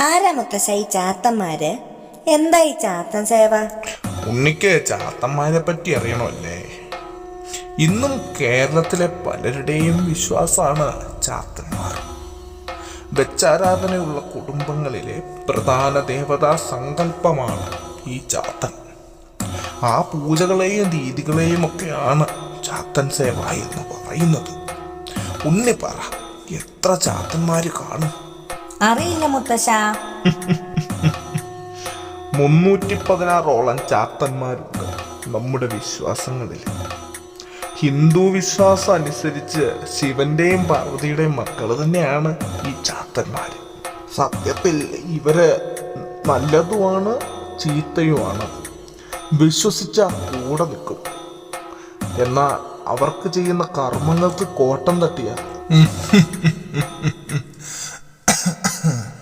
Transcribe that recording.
ആരാ മുത്തശ്ശ ഈ ചാത്തന്മാര്? എന്താ ഈ ചാത്തൻ സേവ? ഉണ്ണിക്ക് ചാത്തന്മാരെ പറ്റി അറിയണമല്ലേ? ഇന്നും കേരളത്തിലെ പലരുടെയും വിശ്വാസമാണ് ചാത്തന്മാർ. വെച്ചാരാധനയുള്ള കുടുംബങ്ങളിലെ പ്രധാന ദേവതാ സങ്കല്പമാണ് ഈ ചാത്തൻ. ആ പൂജകളെയും രീതികളെയും ഒക്കെയാണ് ചാത്തൻ സേവ എന്ന് പറയുന്നത്. ഉണ്ണി പറ, എത്ര ചാത്തന്മാര് കാണും? അറിയില്ല മുത്തശ്ശ. 316 ചാത്തന്മാരുണ്ട് നമ്മുടെ വിശ്വാസങ്ങളിൽ. ഹിന്ദു വിശ്വാസം അനുസരിച്ച് ശിവന്റെയും പാർവതിയുടെയും മക്കള് തന്നെയാണ് ഈ ചാത്തന്മാര്. സത്യത്തിൽ ഇവര് നല്ലതുമാണ് ചീത്തയുമാണ്. വിശ്വസിച്ച കൂടെ നിൽക്കും. എന്നാൽ അവർക്ക് ചെയ്യുന്ന കർമ്മങ്ങൾക്ക് കോട്ടം തട്ടിയ